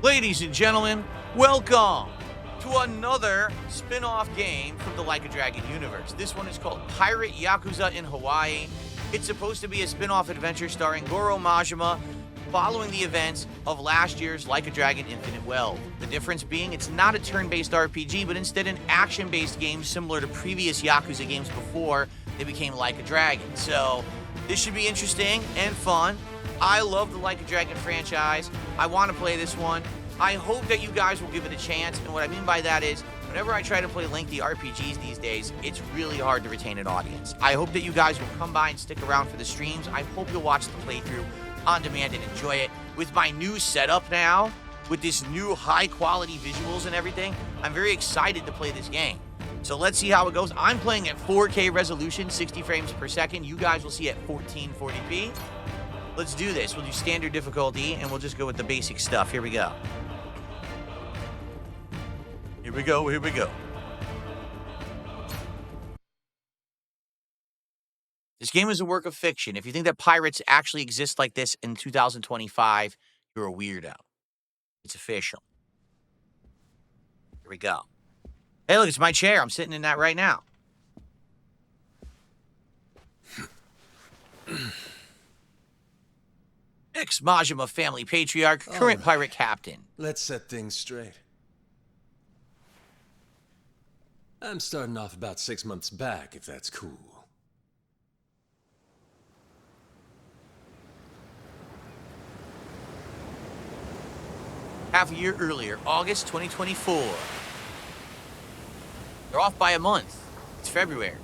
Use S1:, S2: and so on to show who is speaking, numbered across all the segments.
S1: Ladies and gentlemen, welcome to another spin-off game from the Like a Dragon universe. This one is called Pirate Yakuza in Hawaii. It's supposed to be a spin-off adventure starring Goro Majima, following the events of last year's Like a Dragon Infinite Wealth. The difference being it's not a turn-based RPG, but instead an action-based game similar to previous Yakuza games before they became Like a Dragon. So this should be interesting and fun. I love the Like a Dragon franchise. I want to play this one. I hope that you guys will give it a chance. And what I mean by that is, whenever I try to play lengthy RPGs these days, it's really hard to retain an audience. I hope that you guys will come by and stick around for the streams. I hope you'll watch the playthrough on demand and enjoy it. With my new setup now, with this new high-quality visuals and everything, I'm very excited to play this game. So let's see how it goes. I'm playing at 4K resolution, 60 frames per second. You guys will see at 1440p. Let's do this. We'll do standard difficulty, and we'll just go with the basic stuff. Here we go. Here we go, here we go. This game is a work of fiction. If you think that pirates actually exist like this in 2025, you're a weirdo. It's official. Here we go. Hey, look, it's my chair. I'm sitting in that right now. Ex-Majima family patriarch, current pirate captain.
S2: Let's set things straight. I'm starting off about 6 months back, if that's cool.
S1: Half a year earlier, August 2024. They're off by a month. It's February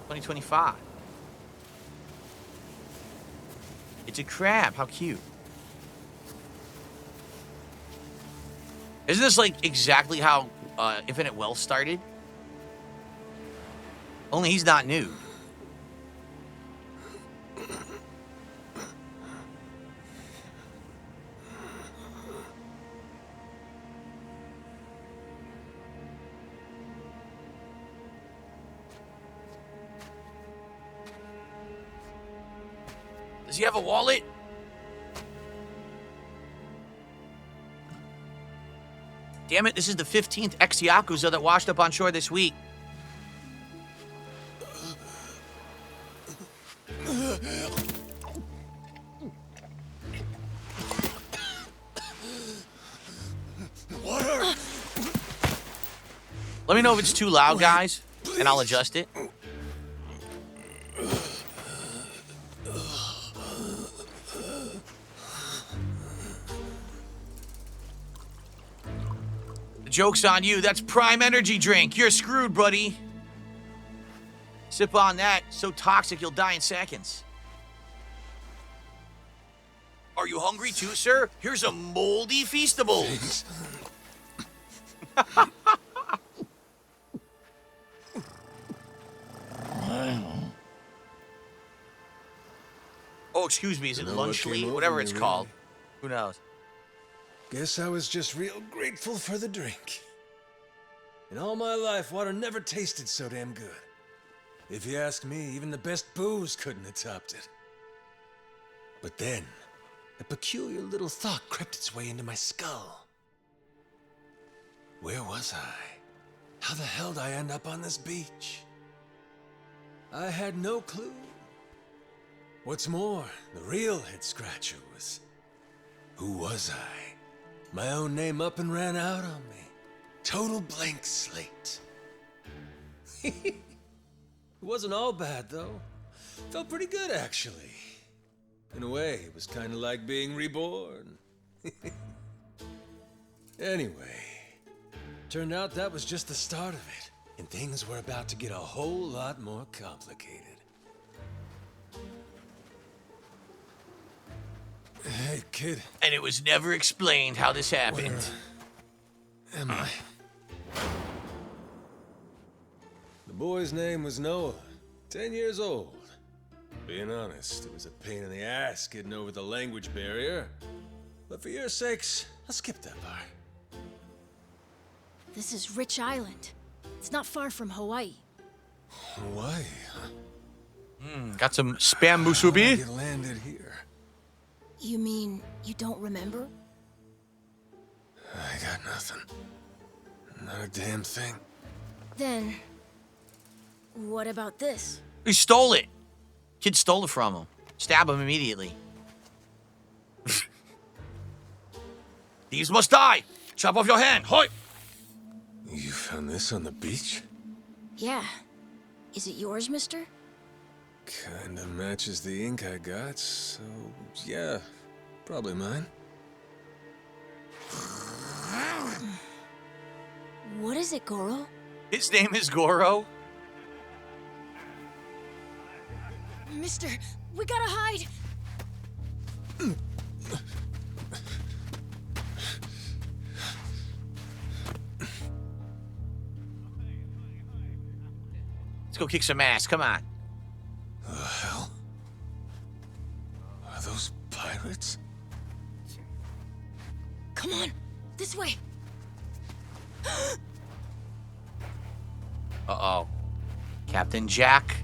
S1: 2025. It's a crab. How cute. Isn't this like exactly how Infinite Wealth started? Only he's not nude. Does he have a wallet? Damn it, this is the 15th ex-Yakuza that washed up on shore this week.
S2: Water!
S1: Let me know if it's too loud, guys, and I'll adjust it. The joke's on you. That's prime energy drink. You're screwed, buddy. Sip on that. So toxic you'll die in seconds. Are you hungry too, sir? Here's a moldy Feastables. Oh, excuse me. Is it lunchly? Whatever it's called. Who knows?
S2: Guess I was just real grateful for the drink. In all my life, water never tasted so damn good. If you ask me, even the best booze couldn't have topped it. But then, a peculiar little thought crept its way into my skull. Where was I? How the hell did I end up on this beach? I had no clue. What's more, the real head-scratcher was, who was I? My own name up and ran out on me. Total blank slate. It wasn't all bad, though. Felt pretty good, actually. In a way, it was kind of like being reborn. Anyway, turned out that was just the start of it, and things were about to get a whole lot more complicated. Hey, kid.
S1: And it was never explained how this happened.
S2: Where am I? The boy's name was Noah, 10 years old. Being honest, it was a pain in the ass getting over the language barrier. But for your sakes, I'll skip that part.
S3: This is Rich Island. It's not far from Hawaii.
S2: Hawaii, huh?
S1: Got some spam musubi?
S2: Get landed here.
S3: You mean you don't remember?
S2: Not a damn thing.
S3: Then, what about this?
S1: He stole it. Kid stole it from him. Stab him immediately. Thieves must die. Chop off your hand. Hoi!
S2: You found this on the beach?
S3: Yeah. Is it yours, mister?
S2: Kinda matches the ink I got, so yeah, probably mine.
S3: What is it, Goro?
S1: His name is Goro.
S3: Mister, we gotta hide!
S1: Let's go kick some ass. Come on.
S2: The hell? Are those pirates?
S3: Come on, this way!
S1: Uh-oh. Captain Jack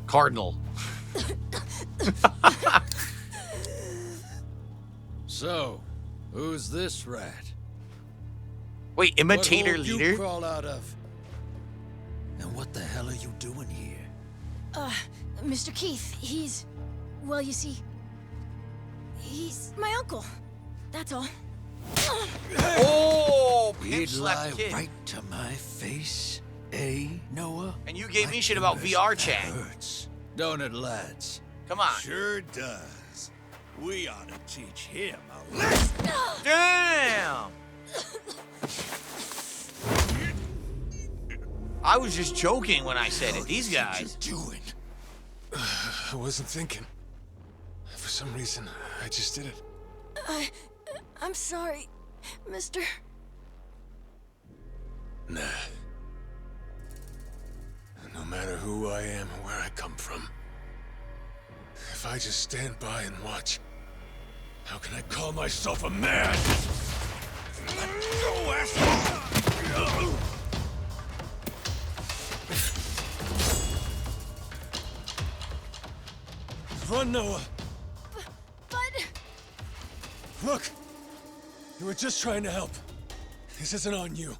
S1: Cardinal.
S4: So, who's this rat?
S1: Wait, imitator
S4: What hole
S1: leader?
S4: you crawl out of? And what the hell are you doing here?
S3: Mr. Keith, he's... Well, you see... He's my uncle. That's all.
S1: Oh,
S4: He'd
S1: pimp
S4: lie
S1: slapped kid.
S4: right to my face, eh, Noah?
S1: And you gave me
S4: Like
S1: shit about
S4: yours,
S1: VR
S4: that
S1: chat.
S4: hurts, don't it, lads?
S1: Come on.
S5: Sure does. We ought to teach him a lesson.
S1: Damn! I was just joking when I said it. These guys.
S4: What you doing?
S2: I wasn't thinking. For some reason, I just did it.
S3: I'm sorry, mister.
S2: Nah. No matter who I am or where I come from, if I just stand by and watch, how can I call myself a man?
S5: Let go, asshole!
S2: Run, Noah!
S3: But...
S2: Look! You were just trying to help. This isn't on you.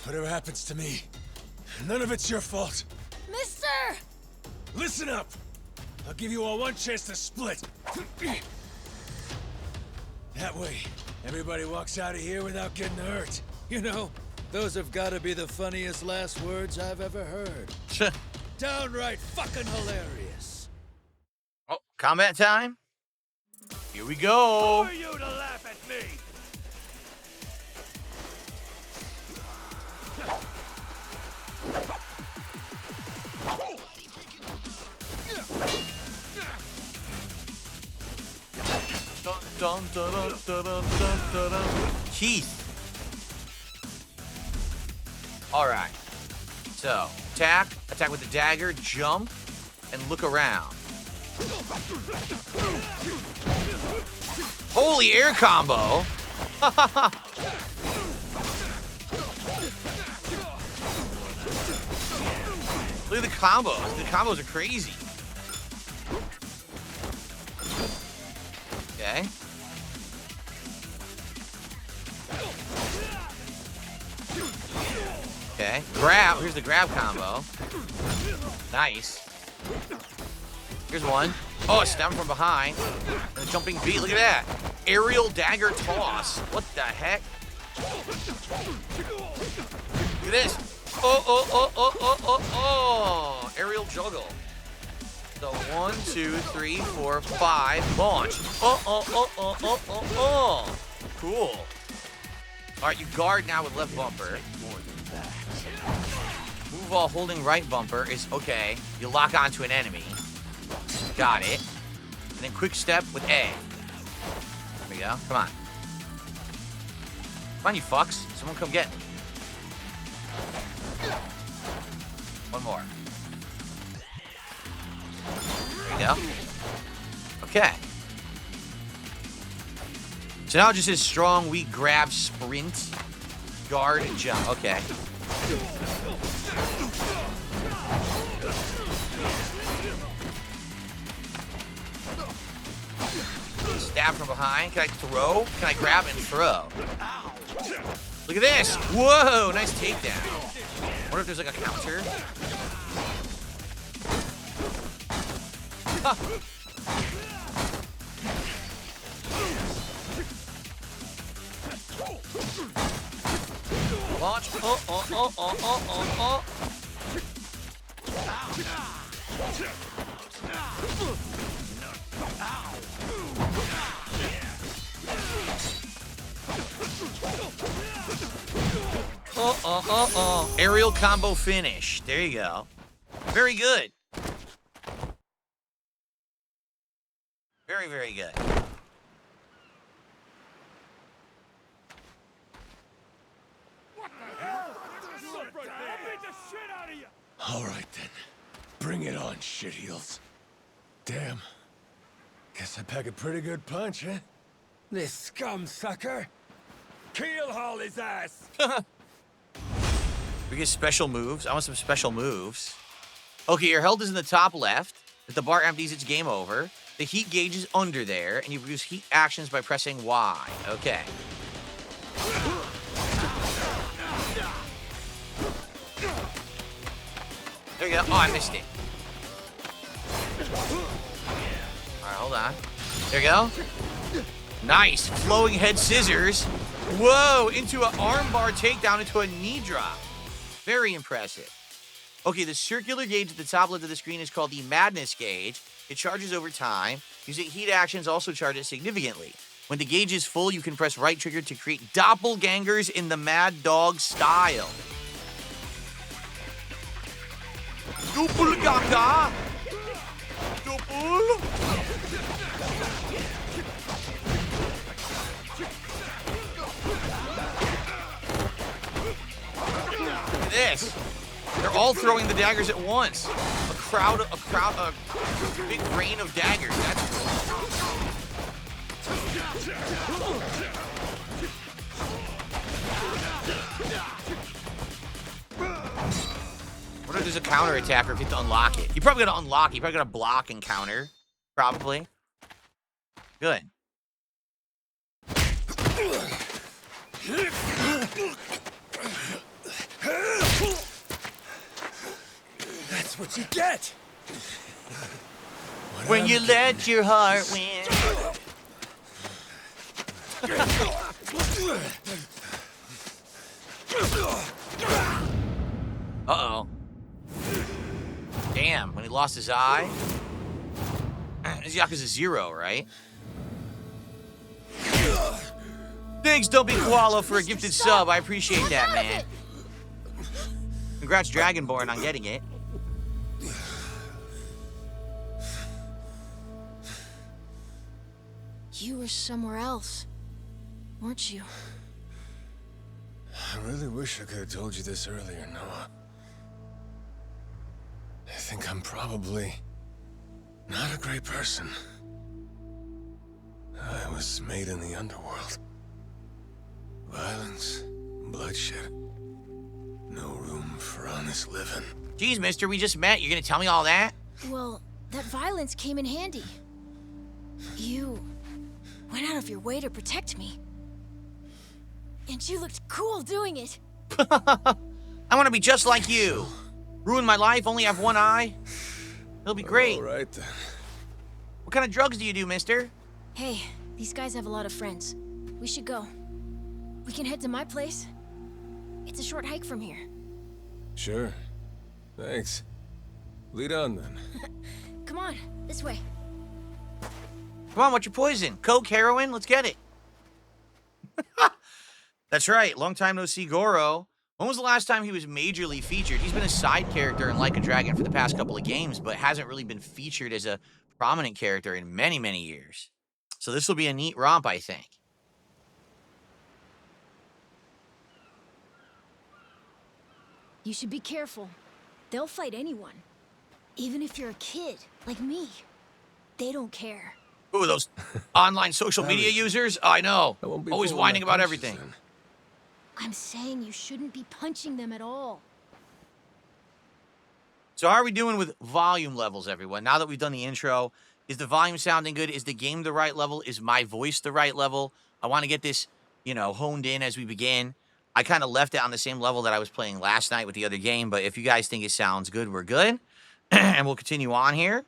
S2: Whatever happens to me, none of it's your fault.
S3: Mister!
S2: Listen up! I'll give you all one chance to split. That way, everybody walks out of here without getting hurt.
S4: You know, those have got to be the funniest last words I've ever heard. Downright fucking hilarious.
S1: Oh, combat time? Here we go.
S5: Who are you to laugh at me?
S1: Dun, dun, dun, dun, dun, dun, dun, dun. Keith. All right. So, attack with the dagger, jump, and look around. Holy air combo. Look at the combos. The combos are crazy. Okay. Okay. Grab. Here's the grab combo. Nice. Here's one. Oh, stem from behind. And a jumping beat. Look at that. Aerial dagger toss. What the heck? Look at this. Oh. Aerial juggle. So 1, 2, 3, 4, 5. Launch. Cool. All right, you guard now with left bumper. Move while holding right bumper is okay. You lock onto an enemy. Got it. And then quick step with A. There we go. Come on. Come on, you fucks. Someone come get me. One more. There we go. Okay. So now it just says strong, weak, grab, sprint, guard, and jump. Okay. stab from behind. Can I throw? Can I grab and throw? Look at this. Whoa, nice takedown. Wonder if there's like a counter. Huh. Launch. Oh. Aerial combo finish. There you go. Very good. Very, very good.
S2: All right, then. Bring it on, shitheels. Damn. Guess I pack a pretty good punch, huh?
S4: This scum sucker! Keelhaul his ass!
S1: We get special moves. I want some special moves. Okay, your health is in the top left. If the bar empties, it's game over. The heat gauge is under there, and you produce heat actions by pressing Y. Okay. There you go. Oh, I missed it. Alright, hold on. There you go. Nice. Flowing head scissors. Whoa, into an armbar takedown into a knee drop. Very impressive. Okay, the circular gauge at the top left of the screen is called the Madness gauge. It charges over time. Using heat actions also charges significantly. When the gauge is full, you can press right trigger to create doppelgangers in the Mad Dog style. Doppelganger! Doppel! Look at this. They're all throwing the daggers at once. A big rain of daggers. That's cool. What if there's a counter attack or if you have to unlock it? You probably gotta unlock it. You probably gotta block and counter. Probably. Good.
S4: That's what you get!
S1: When you let your heart win. Uh-oh. Damn, when he lost his eye. This Yakuza 0, right? Thanks, Dumpy Koala, for a gifted sub. I appreciate that, man. Congrats, Dragonborn, on getting it.
S3: You were somewhere else, weren't you?
S2: I really wish I could have told you this earlier, Noah. I think I'm probably not a great person. I was made in the underworld. Violence, bloodshed. No room for honest living.
S1: Geez, mister, we just met. You're gonna tell me all that?
S3: Well, that violence came in handy. You went out of your way to protect me. And you looked cool doing it.
S1: I want to be just like you. Ruin my life, only have one eye. It'll be great.
S2: All right, then.
S1: What kind of drugs do you do, mister?
S3: Hey, these guys have a lot of friends. We should go. We can head to my place. It's a short hike from here.
S2: Sure. Thanks. Lead on, then.
S3: Come on, this way.
S1: Come on, what's your poison? Coke, heroin? Let's get it. That's right. Long time no see, Goro. When was the last time he was majorly featured? He's been a side character in Like a Dragon for the past couple of games, but hasn't really been featured as a prominent character in many, many years. So this will be a neat romp, I think.
S3: You should be careful. They'll fight anyone. Even if you're a kid, like me. They don't care.
S1: Ooh, those online social media users? Oh, I know.
S2: I won't be
S1: Always
S2: pulling
S1: whining
S2: my
S1: about
S2: punches,
S1: everything.
S2: then.
S3: I'm saying you shouldn't be punching them at all.
S1: So how are we doing with volume levels, everyone? Now that we've done the intro, Is the volume sounding good? Is the game the right level? Is my voice the right level? I want to get this, honed in as we begin. I kind of left it on the same level that I was playing last night with the other game, but if you guys think it sounds good, we're good. And we'll continue on here.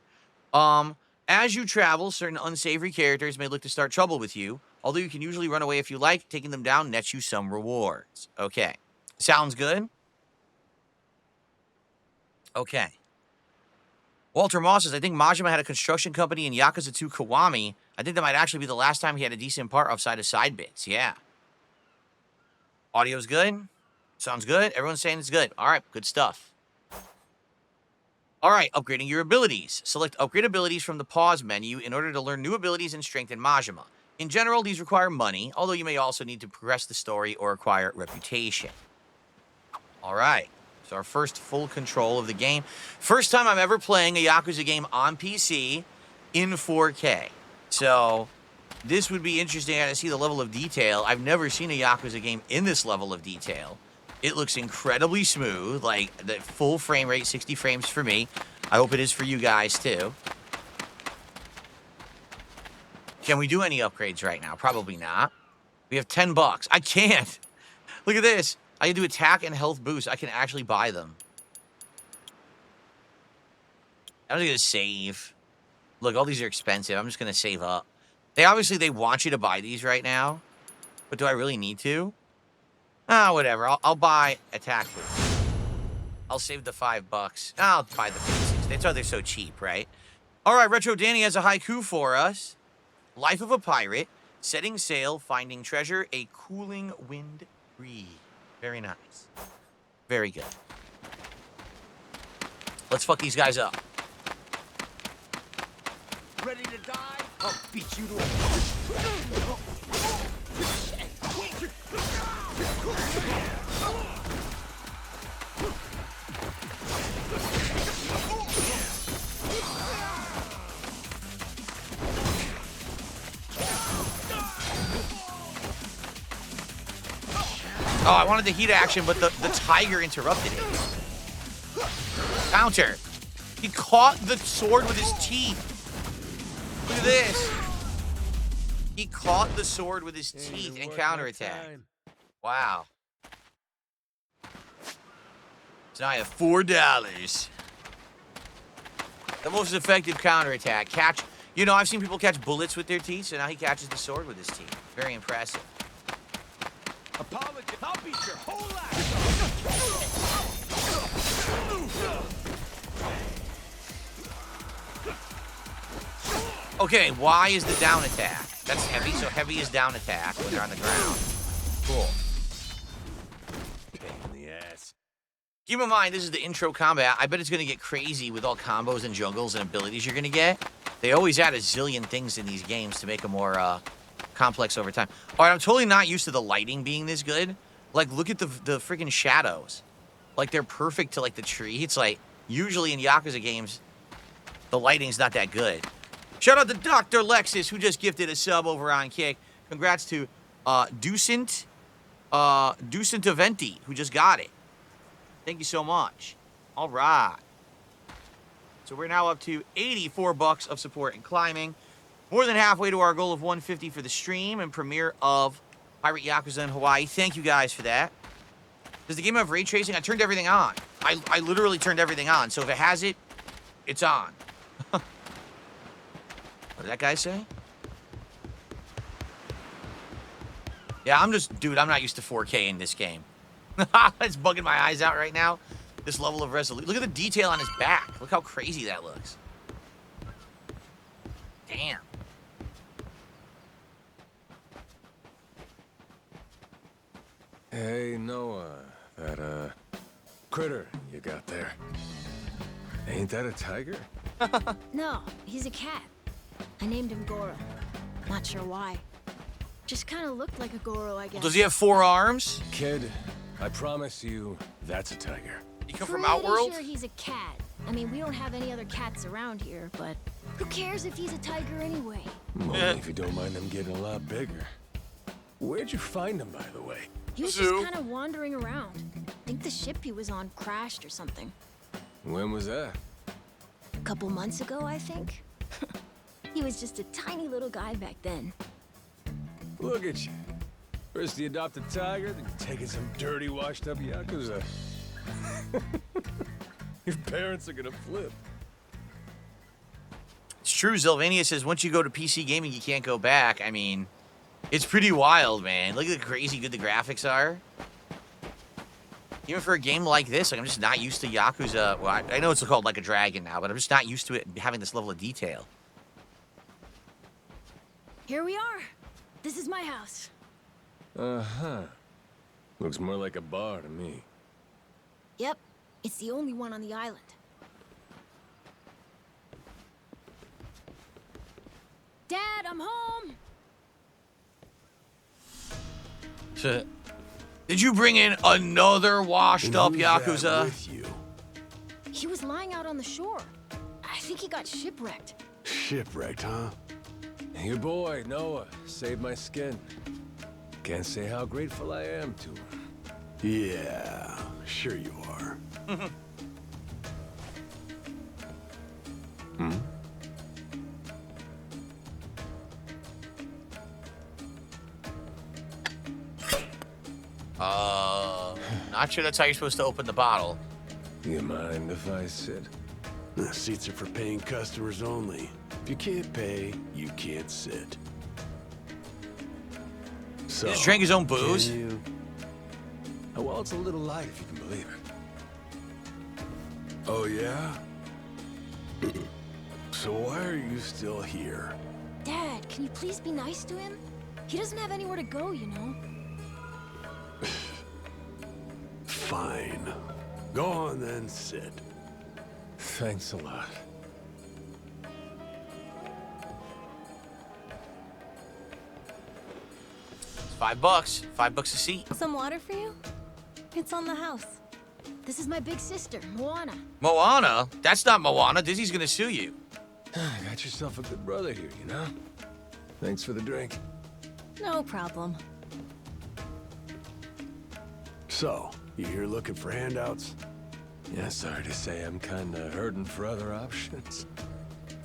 S1: As you travel, certain unsavory characters may look to start trouble with you, although you can usually run away if you like. Taking them down nets you some rewards. Okay. Sounds good? Okay. Walter Moss says, I think Majima had a construction company in Yakuza 2 Kiwami. I think that might actually be the last time he had a decent part outside of side bits. Yeah. Audio's good? Sounds good? Everyone's saying it's good. All right, good stuff. All right, upgrading your abilities. Select upgrade abilities from the pause menu in order to learn new abilities and strengthen Majima. In general, these require money, although you may also need to progress the story or acquire reputation. All right, so our first full control of the game. First time I'm ever playing a Yakuza game on PC in 4K. So this would be interesting to see the level of detail. I've never seen a Yakuza game in this level of detail. It looks incredibly smooth, like the full frame rate, 60 frames for me. I hope it is for you guys too. Can we do any upgrades right now? Probably not. We have $10. I can't. Look at this. I can do attack and health boost. I can actually buy them. I'm just going to save. Look, all these are expensive. I'm just going to save up. They want you to buy these right now. But do I really need to? Whatever. I'll buy attack boost. I'll save the $5. I'll buy the basics. That's why they're so cheap, right? All right, Retro Danny has a haiku for us. Life of a pirate, setting sail, finding treasure, a cooling wind breeze. Very nice. Very good. Let's fuck these guys up.
S5: Ready to die? I'll beat you to a...
S1: Oh, I wanted the heat action, but the tiger interrupted it. Counter. He caught the sword with his teeth. Look at this. He caught the sword with his teeth and counterattacked. Wow. So now I have $4. The most effective counterattack. I've seen people catch bullets with their teeth, so now he catches the sword with his teeth. Very impressive.
S5: Apologize. I'll beat your whole ass.
S1: Okay, why is the down attack? That's heavy, so heavy is down attack when they're on the ground. Cool.
S5: Pain in the ass.
S1: Keep in mind, this is the intro combat. I bet it's going to get crazy with all combos and juggles and abilities you're going to get. They always add a zillion things in these games to make them more complex over time. All right, I'm totally not used to the lighting being this good. Like, look at the freaking shadows. Like, they're perfect to, like, the tree. It's like, usually in Yakuza games, the lighting's not that good. Shout out to Dr. Lexus, who just gifted a sub over on Kick. Congrats to Ducent Aventi, who just got it. Thank you so much. All right. So we're now up to $84 of support and climbing. More than halfway to our goal of 150 for the stream and premiere of Pirate Yakuza in Hawaii. Thank you guys for that. Does the game have ray tracing? I turned everything on. I literally turned everything on. So if it has it, it's on. What did that guy say? Yeah, I'm not used to 4K in this game. It's bugging my eyes out right now. This level of resolution. Look at the detail on his back. Look how crazy that looks. Damn.
S2: Hey, Noah, that, critter you got there. Ain't that a tiger?
S3: No, he's a cat. I named him Goro. Not sure why. Just kind of looked like a Goro, I guess.
S1: Does he have 4 arms?
S2: Kid, I promise you, that's a tiger.
S1: You come from Outworld?
S3: Pretty sure he's a cat. I mean, we don't have any other cats around here, but who cares if he's a tiger anyway?
S2: Only if you don't mind them getting a lot bigger. Where'd you find him, by the way?
S3: He was just kind of wandering around. I think the ship he was on crashed or something.
S2: When was that?
S3: A couple months ago, I think. He was just a tiny little guy back then.
S2: Look at you. First you adopt a tiger, then you're taking some dirty, washed-up Yakuza. Your parents are gonna flip.
S1: It's true, Sylvania says once you go to PC gaming, you can't go back. I mean, it's pretty wild, man. Look at the crazy good the graphics are. Even for a game like this, like I'm just not used to Yakuza. Well, I know it's called Like a Dragon now, but I'm just not used to it having this level of detail.
S3: Here we are. This is my house.
S2: Uh-huh. Looks more like a bar to me.
S3: Yep, it's the only one on the island. Dad, I'm home!
S1: Did you bring in another washed-up Yakuza?
S6: With you?
S3: He was lying out on the shore. I think he got shipwrecked.
S6: Shipwrecked, huh?
S2: Your boy, Noah, saved my skin. Can't say how grateful I am to him.
S6: Yeah, sure you are.
S2: Hmm?
S1: Not sure that's how you're supposed to open the bottle.
S2: You mind if I sit?
S6: The seats are for paying customers only. If you can't pay, you can't sit. So,
S1: He just drank his own booze?
S6: can you-
S2: Oh, well, it's a little light if you can believe it.
S6: Oh, yeah? So why are you still here?
S3: Dad, can you please be nice to him? He doesn't have anywhere to go, you know.
S6: Fine. Go on then, sit.
S2: Thanks a lot.
S1: It's $5. $5 a seat.
S3: Some water for you? It's on the house. This is my big sister, Moana.
S1: Moana? That's not Moana. Disney's gonna sue you.
S2: Got yourself a good brother here, you know? Thanks for the drink.
S3: No problem.
S6: So, you here looking for handouts?
S2: Yeah, sorry to say I'm kinda hurting for other options.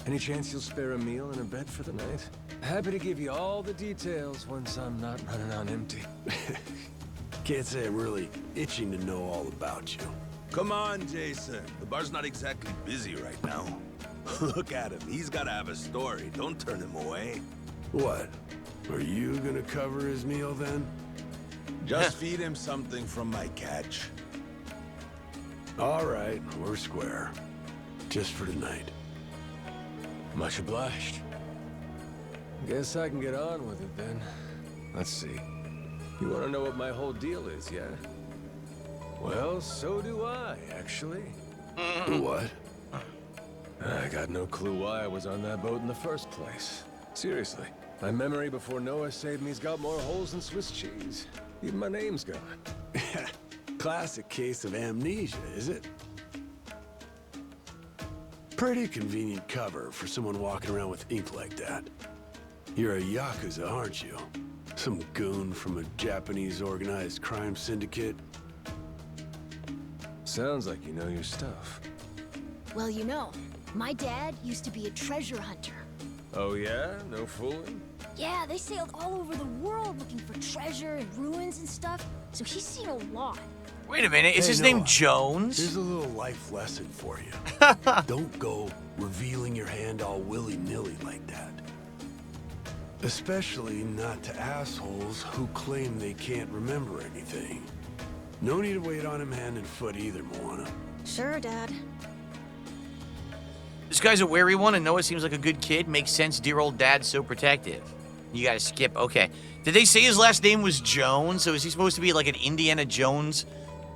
S2: Any chance you'll spare a meal and a bed for the night? Happy to give you all the details once I'm not running on empty.
S6: Can't say I'm really itching to know all about you.
S5: Come on, Jason. The bar's not exactly busy right now. Look at him. He's gotta have a story. Don't turn him away.
S6: What? Are you gonna cover his meal then?
S5: Just feed him something from my catch.
S6: All right, we're square. Just for tonight.
S2: Much obliged. Guess I can get on with it then. Let's see. You want to know what my whole deal is, yeah? Well, so do I, actually.
S6: What?
S2: I got no clue why I was on that boat in the first place. Seriously. My memory before Noah saved me's got more holes than Swiss cheese. Even my name's gone.
S6: Classic case of amnesia, is it? Pretty convenient cover for someone walking around with ink like that. You're a Yakuza, aren't you? Some goon from a Japanese organized crime syndicate?
S2: Sounds like you know your stuff.
S3: Well, you know, my dad used to be a treasure hunter.
S2: Oh yeah? No fooling?
S3: Yeah, they sailed all over the world looking for treasure and ruins and stuff, so he's seen a lot.
S1: Wait a minute, is
S6: Hey,
S1: his name
S6: Noah,
S1: Jones?
S6: Here's a little life lesson for you. Don't go revealing your hand all willy-nilly like that. Especially not to assholes who claim they can't remember anything. No need to wait on him hand and foot either, Moana.
S3: Sure, Dad.
S1: This guy's a wary one, and Noah seems like a good kid. Makes sense, dear old dad's so protective. You gotta skip, okay. Did they say his last name was Jones? So is he supposed to be like an Indiana Jones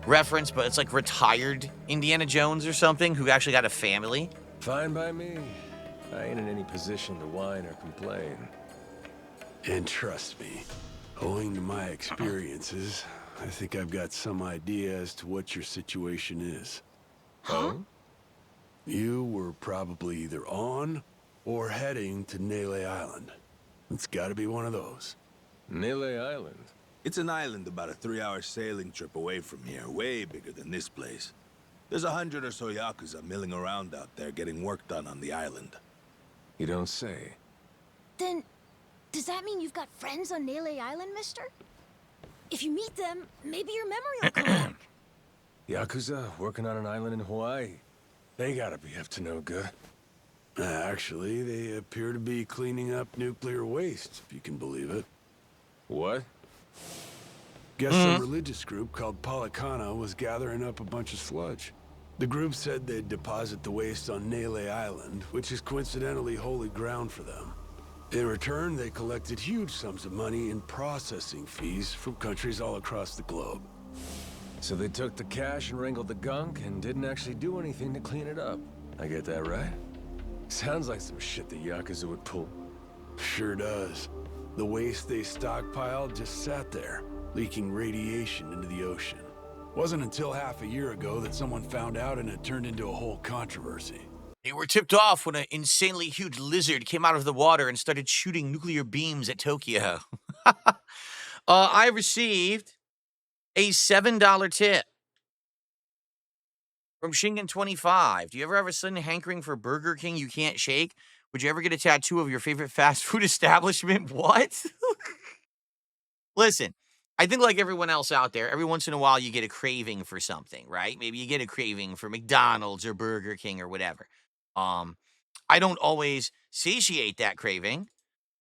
S1: reference, but it's like retired Indiana Jones or something who actually got a family?
S2: Fine by me. I ain't in any position to whine or complain.
S6: And trust me, owing to my experiences, I think I've got some idea as to what your situation is.
S2: Huh?
S6: You were probably either on or heading to Nele Island. It's gotta be one of those.
S2: Nele Island?
S5: It's an island about a 3-hour sailing trip away from here, way bigger than this place. There's 100 or so Yakuza milling around out there getting work done on the island.
S2: You don't say.
S3: Then, does that mean you've got friends on Nele Island, mister? If you meet them, maybe your memory will come back.
S2: Yakuza working on an island in Hawaii. They gotta be up to no good.
S6: Actually, they appear to be cleaning up nuclear waste, if you can believe it.
S2: What?
S6: Guess some religious group called Policana was gathering up a bunch of sludge. The group said they'd deposit the waste on Nele Island, which is coincidentally holy ground for them. In return, they collected huge sums of money in processing fees from countries all across the globe.
S2: So they took the cash and wrangled the gunk and didn't actually do anything to clean it up. I get that right? Sounds like some shit the Yakuza would pull.
S6: Sure does. The waste they stockpiled just sat there, leaking radiation into the ocean. Wasn't until half a year ago that someone found out and it turned into a whole controversy.
S1: They were tipped off when an insanely huge lizard came out of the water and started shooting nuclear beams at Tokyo. I received a $7 tip from Shingen25. Do you ever have a sudden hankering for Burger King you can't shake? Would you ever get a tattoo of your favorite fast food establishment? What? Listen, I think like everyone else out there, every once in a while you get a craving for something, right? Maybe you get a craving for McDonald's or Burger King or whatever. I don't always satiate that craving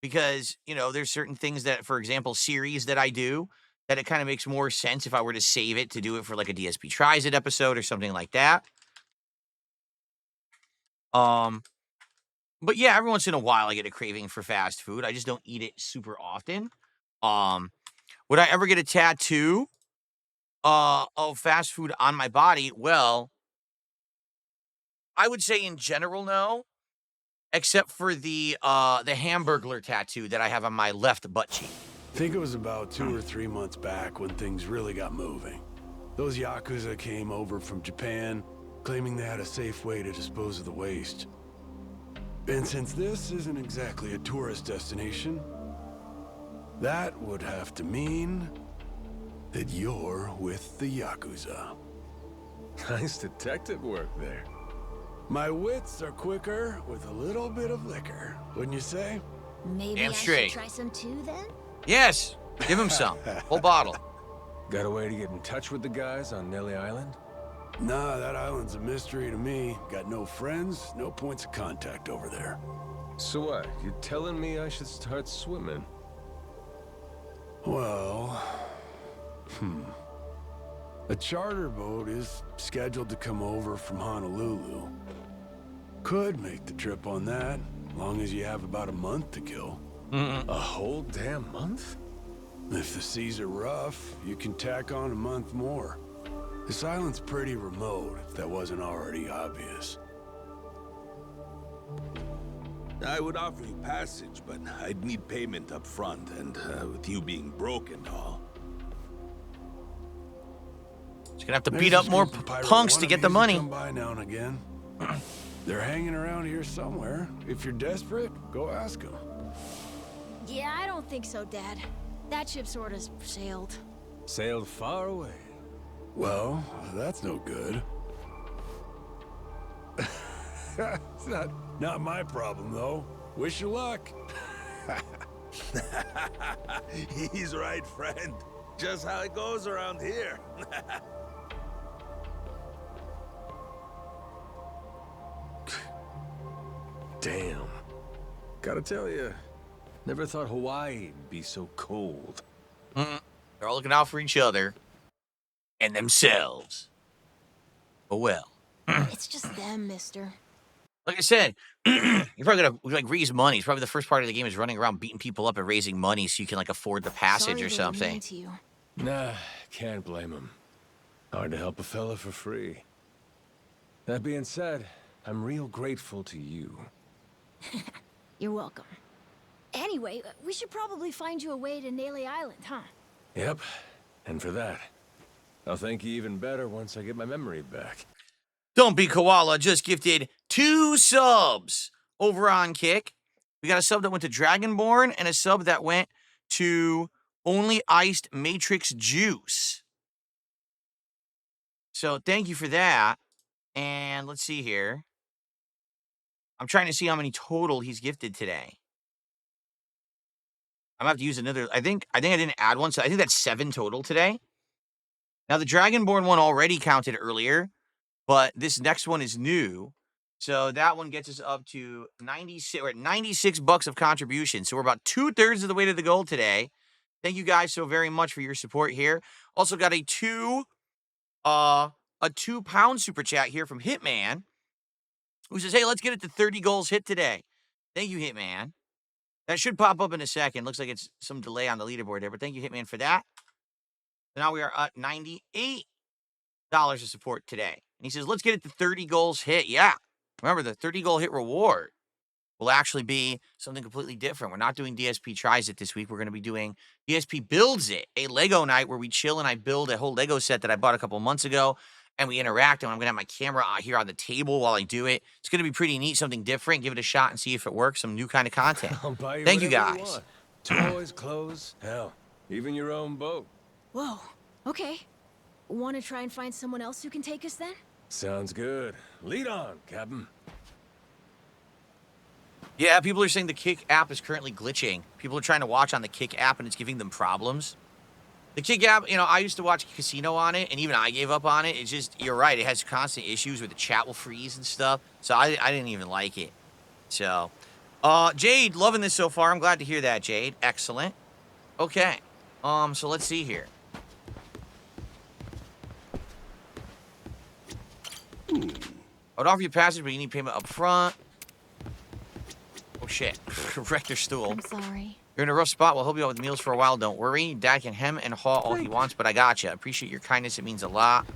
S1: because, you know, there's certain things that, for example, series that I do, that it kind of makes more sense if I were to save it to do it for like a DSP Tries It episode or something like that. But yeah, every once in a while I get a craving for fast food. I just don't eat it super often. Would I ever get a tattoo of fast food on my body? Well, I would say in general, no. Except for the Hamburglar tattoo that I have on my left butt cheek.
S6: I think it was about 2 or 3 months back when things really got moving. Those Yakuza came over from Japan, claiming they had a safe way to dispose of the waste. And since this isn't exactly a tourist destination, that would have to mean that you're with the Yakuza.
S2: Nice detective work there.
S6: My wits are quicker with a little bit of liquor, wouldn't you say?
S3: Maybe
S1: Damn
S3: I
S1: straight.
S3: should try some too, then?
S1: Yes, give him some. Whole bottle.
S2: Got a way to get in touch with the guys on Nele Island?
S6: Nah, that island's a mystery to me. Got no friends, no points of contact over there.
S2: So what? You telling me I should start swimming?
S6: Well, a charter boat is scheduled to come over from Honolulu. Could make the trip on that, long as you have about a month to kill.
S2: A whole damn month?
S6: If the seas are rough, you can tack on a month more. This island's pretty remote, if that wasn't already obvious.
S5: I would offer you passage, but I'd need payment up front, and with you being broke and all.
S1: Just gonna have to beat up more punks to get the money.
S6: Come by now and again. They're hanging around here somewhere. If you're desperate, go ask them.
S3: Yeah, I don't think so, Dad. That ship sort of sailed.
S2: Sailed far away.
S6: Well, that's no good. It's not my problem, though. Wish you luck.
S5: He's right, friend. Just how it goes around here.
S2: Damn. Gotta tell you, never thought Hawaii'd be so cold.
S1: They're all looking out for each other and themselves. But well,
S3: It's just them, mister.
S1: like I said, you're probably gonna like raise money. It's probably the first part of the game is running around beating people up and raising money so you can like afford the passage
S3: Sorry
S1: or
S3: they were mean
S1: something.
S3: to you.
S2: Nah, can't blame him. Hard to help a fella for free. That being said, I'm real grateful to you.
S3: You're welcome. Anyway, we should probably find you a way to Nele Island, huh?
S2: Yep, and for that, I'll thank you even better once I get my memory back.
S1: Don't be Koala just gifted 2 subs over on Kick. We got a sub that went to Dragonborn and a sub that went to Only Iced Matrix Juice. So thank you for that. And let's see here. I'm trying to see how many total he's gifted today. I'm gonna have to use another. I think I didn't add one, so I think that's 7 total today. Now the Dragonborn one already counted earlier, but this next one is new. So that one gets us up to 96. We're at $96 of contribution. So we're about 2/3 of the way to the goal today. Thank you guys so very much for your support here. Also got a 2-pound super chat here from Hitman, who says, "Hey, let's get it to 30 goals hit today." Thank you, Hitman. That should pop up in a second. Looks like it's some delay on the leaderboard there, but thank you, Hitman, for that. So now we are at $98 of support today. And he says, let's get it to 30 goals hit. Yeah. Remember, the 30 goal hit reward will actually be something completely different. We're not doing DSP Tries It this week. We're going to be doing DSP Builds It, a Lego night where we chill and I build a whole Lego set that I bought a couple months ago, and we interact, and I'm going to have my camera out here on the table while I do it. It's going to be pretty neat, something different. Give it a shot and see if it works, some new kind of content.
S2: I'll buy you
S1: Thank you,
S2: whatever
S1: guys.
S2: want. Toys, clothes, hell, even your own boat.
S3: Whoa, okay. Want to try and find someone else who can take us then?
S2: Sounds good. Lead on, Captain.
S1: Yeah, people are saying the Kick app is currently glitching. People are trying to watch on the Kick app, and it's giving them problems. The Kick app, I used to watch Casino on it, and even I gave up on it. It's just, you're right, it has constant issues where the chat will freeze and stuff. So I didn't even like it. So, Jade, loving this so far. I'm glad to hear that, Jade. Excellent. Okay. So let's see here. I would offer you passage, but you need payment up front. Oh, shit. Wrecked your stool.
S3: I'm sorry.
S1: You're in a rough spot. We'll help you out with meals for a while. Don't worry. Dad can hem and haw all he wants, but I gotcha. Appreciate your kindness. It means a lot.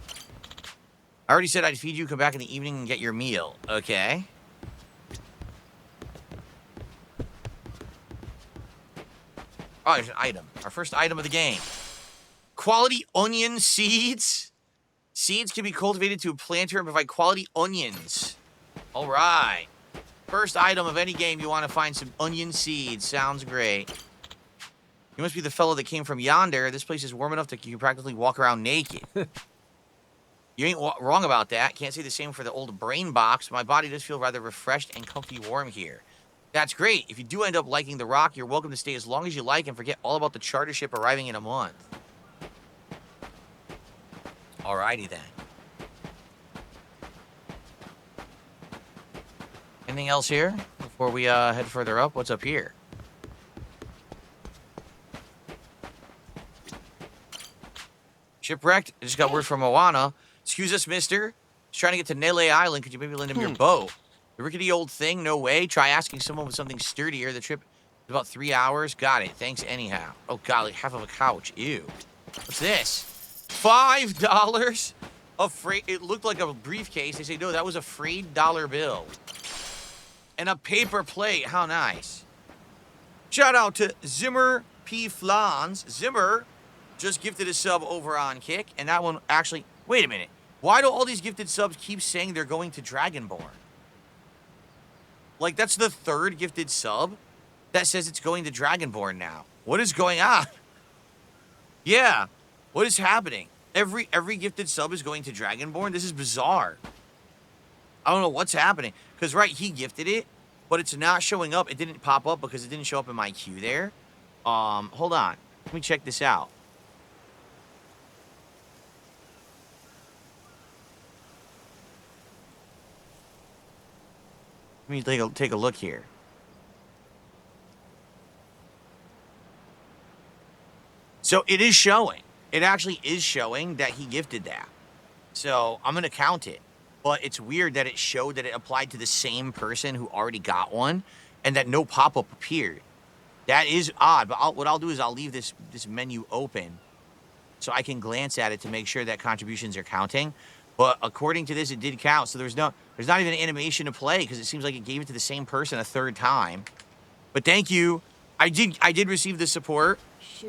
S1: I already said I'd feed you. Come back in the evening and get your meal. Okay. Oh, there's an item. Our first item of the game. Quality onion seeds. Seeds can be cultivated to a planter and provide quality onions. All right. First item of any game, you want to find some onion seeds. Sounds great. You must be the fellow that came from yonder. This place is warm enough that you can practically walk around naked. You ain't wrong about that. Can't say the same for the old brain box. My body does feel rather refreshed and comfy warm here. That's great. If you do end up liking the rock, you're welcome to stay as long as you like and forget all about the charter ship arriving in a month. Alrighty then. Anything else here before we head further up? What's up here? Shipwrecked. I just got word from Moana. Excuse us, mister. Just trying to get to Nele Island. Could you maybe lend him your boat? The rickety old thing? No way. Try asking someone with something sturdier. The trip is about 3 hours. Got it. Thanks anyhow. Oh, God, like half of a couch. Ew. What's this? $5? It looked like a briefcase. They say, no, that was a frayed dollar bill. And a paper plate. How nice. Shout out to Zimmer P. Flans. Zimmer just gifted a sub over on Kick. And that one actually... Wait a minute. Why do all these gifted subs keep saying they're going to Dragonborn? Like, that's the 3rd gifted sub that says it's going to Dragonborn now. What is going on? Yeah. What is happening? Every gifted sub is going to Dragonborn? This is bizarre. I don't know what's happening. Because, right, he gifted it, but it's not showing up. It didn't pop up because it didn't show up in my queue there. Hold on. Let me check this out. Let me take a look here. So it is showing. It actually is showing that he gifted that. So I'm going to count it. But it's weird that it showed that it applied to the same person who already got one and that no pop-up appeared. That is odd. But what I'll do is I'll leave this menu open so I can glance at it to make sure that contributions are counting. But according to this, it did count. So there's not even an animation to play because it seems like it gave it to the same person a 3rd time. But thank you. I did receive the support.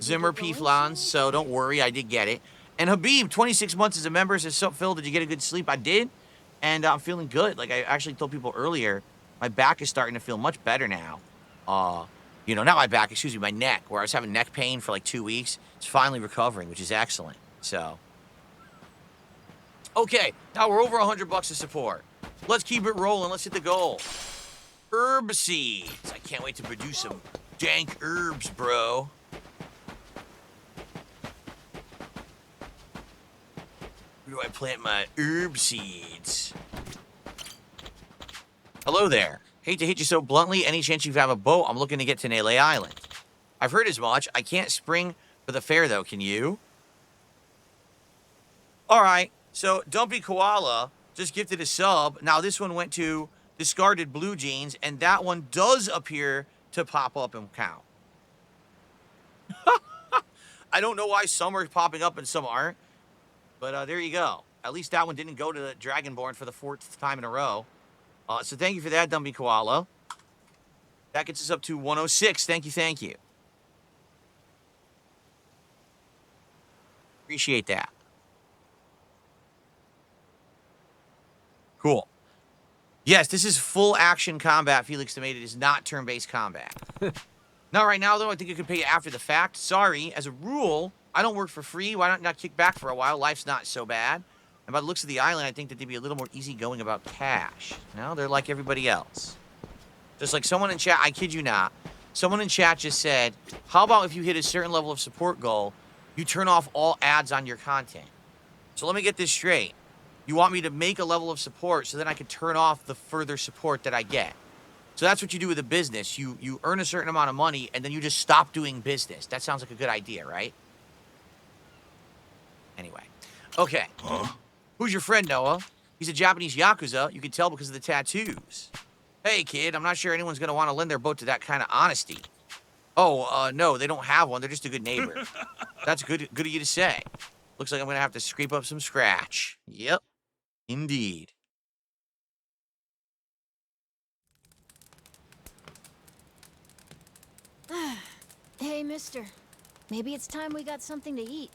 S1: Zimmer P. Flans, so don't worry, I did get it. And Habib, 26 months as a member, says, "Sup, Phil, did you get a good sleep?" I did, and I'm feeling good. Like I actually told people earlier, my back is starting to feel much better now. Not my back, excuse me, my neck, where I was having neck pain for like 2 weeks. It's finally recovering, which is excellent. So, okay, now we're over $100 of support. Let's keep it rolling. Let's hit the goal. Herb seeds. I can't wait to produce some dank herbs, bro. Where do I plant my herb seeds? Hello there. Hate to hit you so bluntly. Any chance you have a boat? I'm looking to get to Nele Island. I've heard as much. I can't spring for the fair, though. Can you? All right. So, Dumpy Koala just gifted a sub. Now, this one went to Discarded Blue Jeans, and that one does appear to pop up and count. I don't know why some are popping up and some aren't, but there you go. At least that one didn't go to the Dragonborn for the 4th time in a row. So thank you for that, Dumpy Koala. That gets us up to 106. Thank you, thank you. Appreciate that. Cool. Yes, this is full action combat, Felix Tomato. It is not turn-based combat. Not right now, though. I think you can pay after the fact. Sorry. As a rule, I don't work for free. Why not kick back for a while? Life's not so bad. And by the looks of the island, I think that they'd be a little more easygoing about cash. No, they're like everybody else. Just like someone in chat, I kid you not, someone in chat just said, how about if you hit a certain level of support goal, you turn off all ads on your content? So let me get this straight. You want me to make a level of support so then I can turn off the further support that I get. So that's what you do with a business. You earn a certain amount of money, and then you just stop doing business. That sounds like a good idea, right? Anyway. Okay.
S5: Huh?
S1: Who's your friend, Noah? He's a Japanese Yakuza. You can tell because of the tattoos. Hey, kid, I'm not sure anyone's going to want to lend their boat to that kind of honesty. Oh, no, they don't have one. They're just a good neighbor. That's good of you to say. Looks like I'm going to have to scrape up some scratch. Yep, indeed.
S3: Hey, mister. Maybe it's time we got something to eat.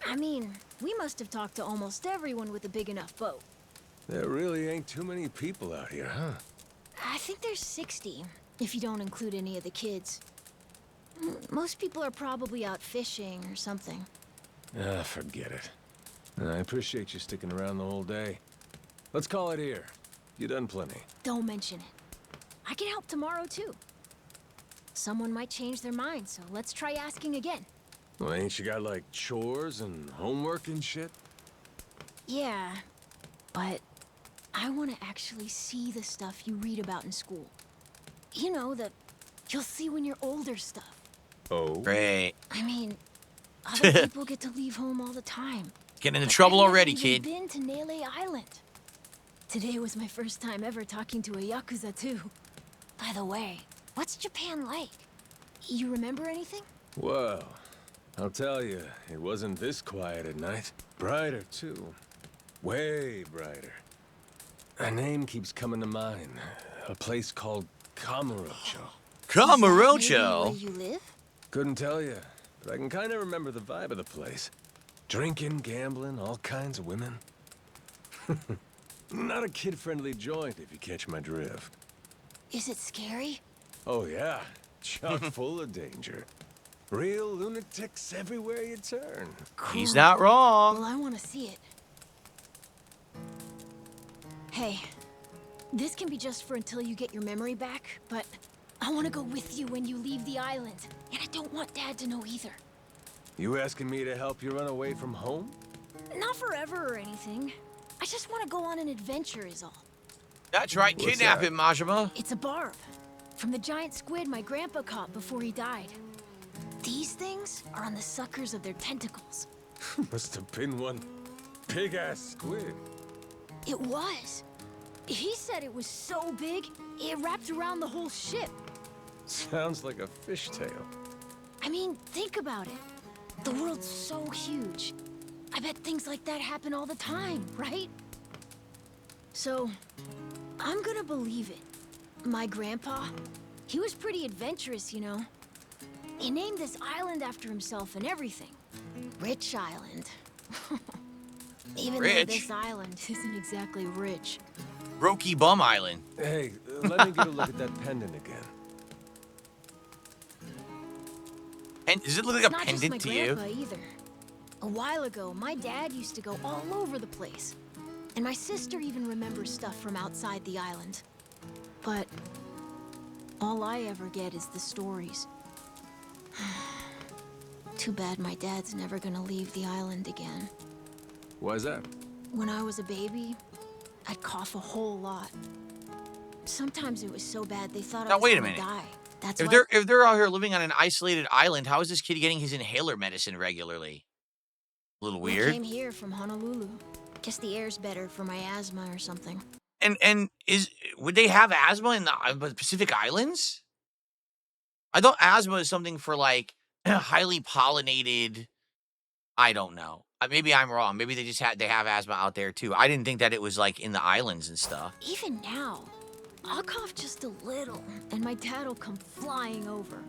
S3: I mean, we must have talked to almost everyone with a big enough boat.
S2: There really ain't too many people out here, huh?
S3: I think there's 60, if you don't include any of the kids. Most people are probably out fishing or something.
S2: Ah, forget it. I appreciate you sticking around the whole day. Let's call it here. You done plenty.
S3: Don't mention it. I can help tomorrow, too. Someone might change their mind, so let's try asking again.
S2: Well, ain't you got, like, chores and homework and shit?
S3: Yeah, but I want to actually see the stuff you read about in school. You know, the you'll see when you're older stuff.
S2: Oh?
S1: Great.
S3: I mean, other people get to leave home all the time.
S1: Getting into
S3: But
S1: trouble
S3: I've never
S1: already,
S3: even
S1: kid.
S3: been to Nele Island. Today was my first time ever talking to a Yakuza, too. By the way, what's Japan like? You remember anything?
S2: Well, I'll tell you, it wasn't this quiet at night. Brighter, too. Way brighter. A name keeps coming to mind. A place called Kamurocho.
S1: Kamurocho?
S3: Where you live?
S2: Couldn't tell you, but I can kind of remember the vibe of the place. Drinking, gambling, all kinds of women. Not a kid-friendly joint, if you catch my drift.
S3: Is it scary?
S2: Oh, yeah. Chock full of danger. Real lunatics everywhere you turn.
S1: He's not wrong.
S3: Well, I want to see it. Hey, this can be just for until you get your memory back, but I want to go with you when you leave the island. And I don't want Dad to know either.
S2: You asking me to help you run away from home?
S3: Not forever or anything. I just want to go on an adventure is all.
S1: That's right.
S2: What's
S1: Kidnap
S2: that?
S1: him, Majima.
S3: It's a barb. From the giant squid my grandpa caught before he died. These things are on the suckers of their tentacles.
S2: Must have been one big-ass squid.
S3: It was. He said it was so big, it wrapped around the whole ship.
S2: Sounds like a fishtail.
S3: I mean, think about it. The world's so huge. I bet things like that happen all the time, right? So, I'm gonna believe it. My grandpa, he was pretty adventurous, you know. He named this island after himself and everything. Rich Island. Even though
S1: Rich?
S3: this island isn't exactly rich.
S1: Brokey Bum Island.
S2: Hey, let me get a look at that pendant again.
S1: And does it look like
S3: It's
S1: a
S3: not just
S1: pendant
S3: my
S1: to you?
S3: grandpa either. A while ago, my dad used to go all over the place. And my sister even remembers stuff from outside the island. But All I ever get is the stories. Too bad my dad's never gonna leave the island again.
S2: Why's that?
S3: When I was a baby, I'd cough a whole lot. Sometimes it was so bad they thought I
S1: Now,
S3: was
S1: wait a
S3: gonna
S1: minute.
S3: die. That's
S1: If
S3: why
S1: they're out here living on an isolated island, how is this kid getting his inhaler medicine regularly? A little
S3: we
S1: weird.
S3: came here from Honolulu. Guess the air's better for my asthma or something.
S1: And would they have asthma in the Pacific Islands? I thought asthma is something for like highly pollinated. I don't know. Maybe I'm wrong. Maybe they have asthma out there too. I didn't think that it was like in the islands and stuff.
S3: Even now, I'll cough just a little, and my dad'll come flying over.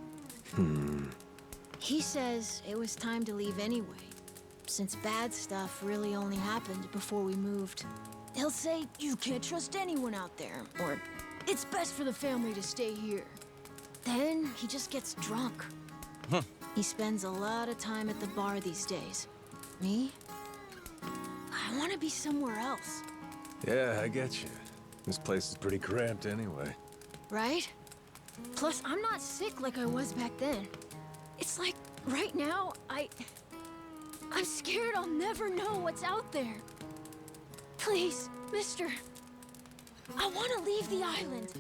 S3: He says it was time to leave anyway, since bad stuff really only happened before we moved. He'll say, you can't trust anyone out there, or it's best for the family to stay here. Then he just gets drunk. He spends a lot of time at the bar these days. Me? I want to be somewhere else.
S2: Yeah, I get you. This place is pretty cramped anyway.
S3: Right? Plus, I'm not sick like I was back then. It's like, right now, I'm scared I'll never know what's out there. Please, mister. I want to leave the island.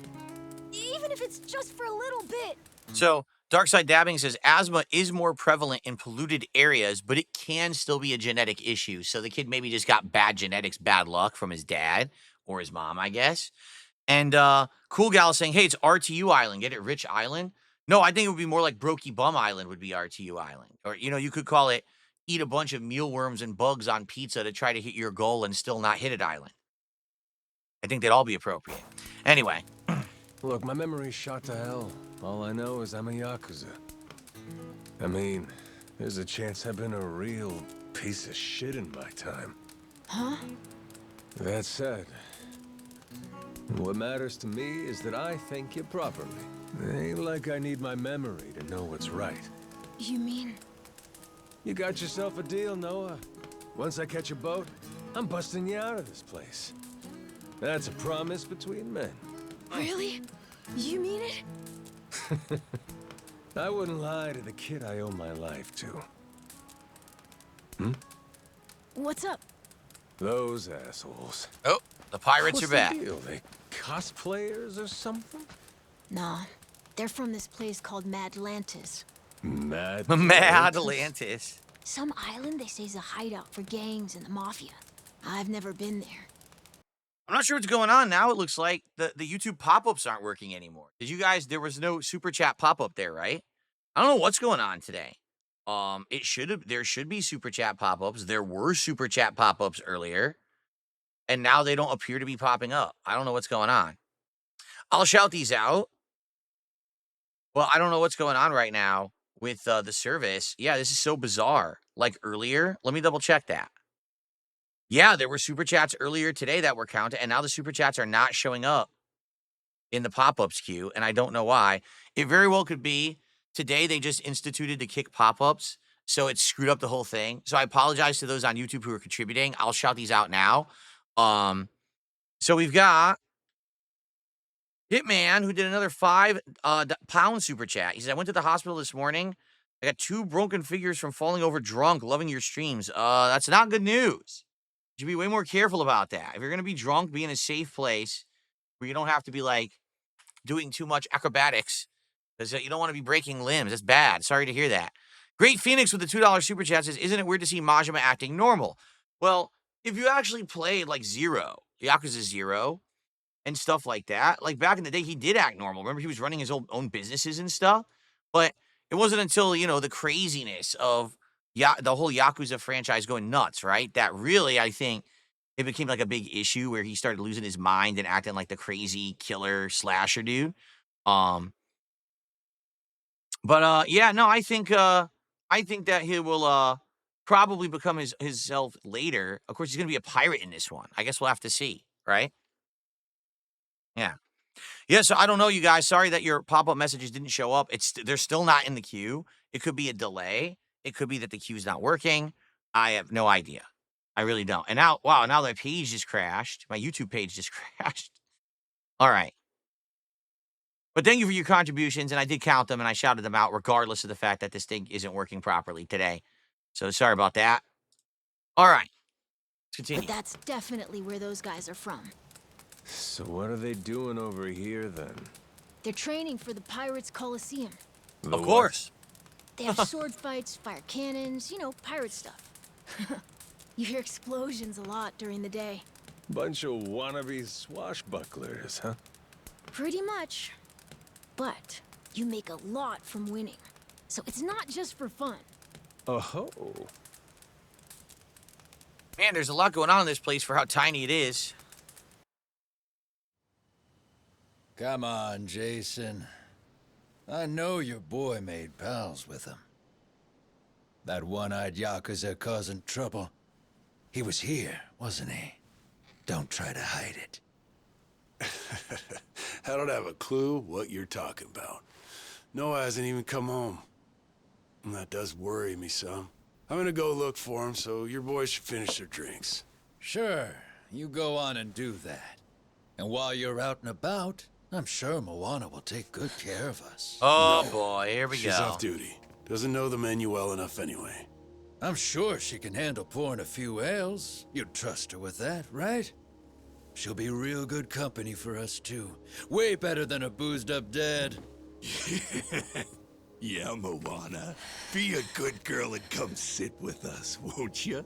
S3: Even if it's just for a little bit.
S1: So, Darkside Dabbing says asthma is more prevalent in polluted areas, but it can still be a genetic issue. So the kid maybe just got bad genetics, bad luck from his dad or his mom, I guess. And Cool Gal is saying, hey, it's RTU Island. Get it? Rich Island? No, I think it would be more like Brokey Bum Island would be RTU Island. Or, you could call it eat a bunch of mealworms and bugs on pizza to try to hit your goal and still not hit it Island. I think they'd all be appropriate. Anyway.
S2: Look, my memory's shot to hell. All I know is I'm a Yakuza. I mean, there's a chance I've been a real piece of shit in my time.
S3: Huh?
S2: That said, what matters to me is that I think you properly. It ain't like I need my memory to know what's right.
S3: You mean?
S2: You got yourself a deal, Noah. Once I catch a boat, I'm busting you out of this place. That's a promise between men.
S3: Really? You mean it?
S2: I wouldn't lie to the kid I owe my life to.
S3: What's up?
S2: Those assholes.
S1: Oh, the pirates
S2: What's
S1: are back.
S2: the deal? They cosplayers or something?
S3: Nah, they're from this place called Madlantis.
S2: Mad
S1: Atlantis.
S3: Some island they say is a hideout for gangs and the mafia. I've never been there.
S1: I'm not sure what's going on now. It looks like the YouTube pop-ups aren't working anymore. Did you guys, there was no super chat pop-up there, right? I don't know what's going on today. There should be super chat pop-ups. There were super chat pop-ups earlier, and now they don't appear to be popping up. I don't know what's going on. I'll shout these out. Well, I don't know what's going on right now with the service. Yeah, this is so bizarre. Like earlier, let me double check that. Yeah, there were super chats earlier today that were counted, and now the super chats are not showing up in the pop-ups queue, and I don't know why. It very well could be today they just instituted to kick pop-ups, so it screwed up the whole thing. So I apologize to those on YouTube who are contributing. I'll shout these out now. So we've got Hitman, who did another £5 super chat. He said, I went to the hospital this morning. I got 2 broken figures from falling over drunk, loving your streams. That's not good news. You should be way more careful about that. If you're going to be drunk, be in a safe place where you don't have to be, like, doing too much acrobatics because you don't want to be breaking limbs. That's bad. Sorry to hear that. Great Phoenix with the $2 super chat says, isn't it weird to see Majima acting normal? Well, if you actually played, like, Yakuza 0, and stuff like that, like, back in the day, he did act normal. Remember, he was running his own businesses and stuff? But it wasn't until, the craziness of the whole Yakuza franchise going nuts, right? That really, I think, it became like a big issue where he started losing his mind and acting like the crazy killer slasher dude. Yeah, no, I think that he will probably become his self later. Of course, he's gonna be a pirate in this one. I guess we'll have to see, right? Yeah. Yeah, so I don't know, you guys. Sorry that your pop-up messages didn't show up. They're still not in the queue. It could be a delay. It could be that the queue's not working. I have no idea. I really don't. And now, wow, now the page just crashed. My YouTube page just crashed. All right. But thank you for your contributions, and I did count them, and I shouted them out regardless of the fact that this thing isn't working properly today. So sorry about that. All right, let's continue.
S3: But that's definitely where those guys are from.
S2: So what are they doing over here, then?
S3: They're training for the Pirates Coliseum.
S1: Of course.
S3: They have sword fights, fire cannons, you know, pirate stuff. You hear explosions a lot during the day.
S2: Bunch of wannabe swashbucklers, huh?
S3: Pretty much. But you make a lot from winning. So it's not just for fun.
S2: Oh.
S1: Man, there's a lot going on in this place for how tiny it is.
S4: Come on, Jason. I know your boy made pals with him. That one-eyed Yakuza causing trouble. He was here, wasn't he? Don't try to hide it.
S6: I don't have a clue what you're talking about. Noah hasn't even come home. And that does worry me some. I'm gonna go look for him, so your boys should finish their drinks.
S4: Sure, you go on and do that. And while you're out and about, I'm sure Moana will take good care of us.
S1: Oh boy, here we
S6: She's
S1: go.
S6: off duty. Doesn't know the menu well enough anyway.
S4: I'm sure she can handle pouring a few ales. You'd trust her with that, right? She'll be real good company for us, too. Way better than a boozed-up dad.
S5: Yeah, Moana. Be a good girl and come sit with us, won't you?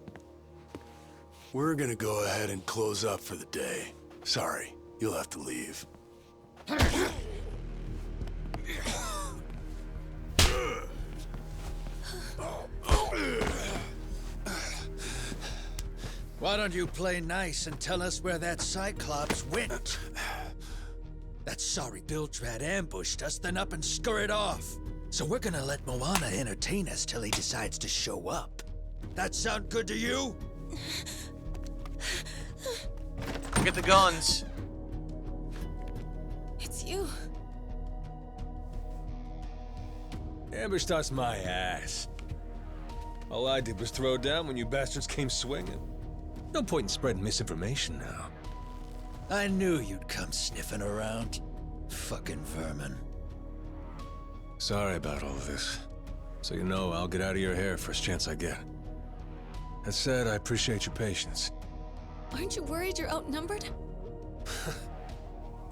S6: We're gonna go ahead and close up for the day. Sorry, you'll have to leave.
S4: Why don't you play nice and tell us where that Cyclops went? That sorry Biltrad ambushed us, then up and scurried off. So we're gonna let Moana entertain us till he decides to show up. That sound good to you?
S1: Get the guns.
S7: It's you.
S2: Ambushed us my ass. All I did was throw down when you bastards came swinging. No point in spreading misinformation now.
S4: I knew you'd come sniffing around. Fucking vermin.
S2: Sorry about all of this. So you know, I'll get out of your hair first chance I get. That said, I appreciate your patience.
S7: Aren't you worried you're outnumbered?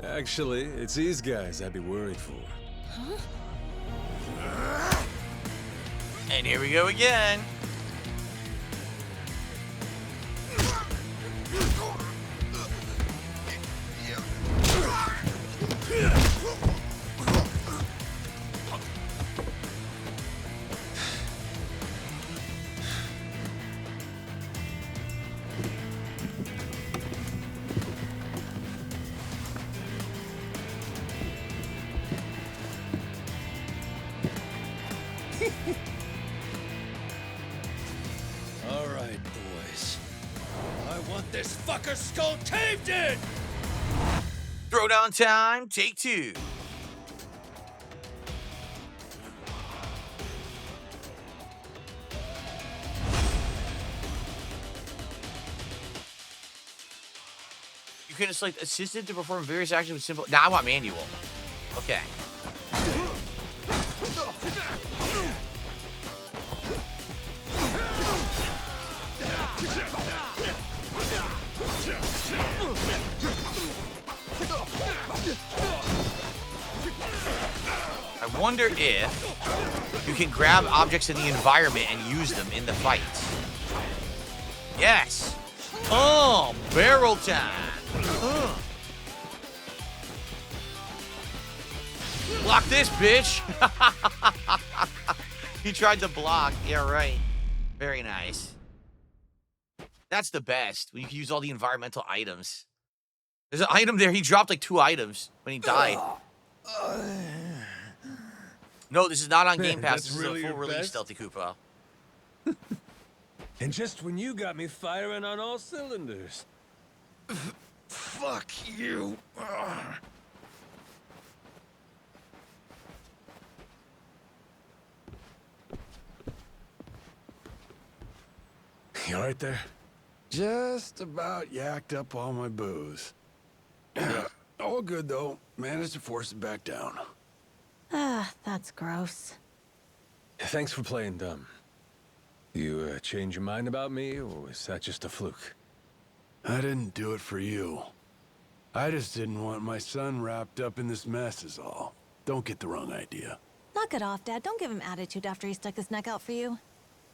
S2: Actually, it's these guys I'd be worried for.
S7: Huh?
S1: And here we go again.
S4: All right, boys. I want this fucker skull caved in!
S1: Throwdown time, take two. You can select assisted to perform various actions with simple. Now I want manual. Okay. I wonder if you can grab objects in the environment and use them in the fights. Yes. Oh, barrel time. Block this, bitch. He tried to block. Yeah, right. Very nice. That's the best. When you can use all the environmental items. There's an item there. He dropped like 2 items when he died. No, this is not on Game Pass.
S2: That's
S1: This
S2: really
S1: is a full
S2: your
S1: release
S2: best?
S1: Stealthy Koopa.
S2: And just when you got me firing on all cylinders.
S4: Fuck you.
S2: You alright there?
S6: Just about yacked up all my booze. Oh, All good, though. Managed to force it back down.
S3: Ah, that's gross.
S2: Thanks for playing dumb. You change your mind about me, or was that just a fluke?
S6: I didn't do it for you. I just didn't want my son wrapped up in this mess is all. Don't get the wrong idea.
S8: Knock it off, Dad. Don't give him attitude after he stuck his neck out for you.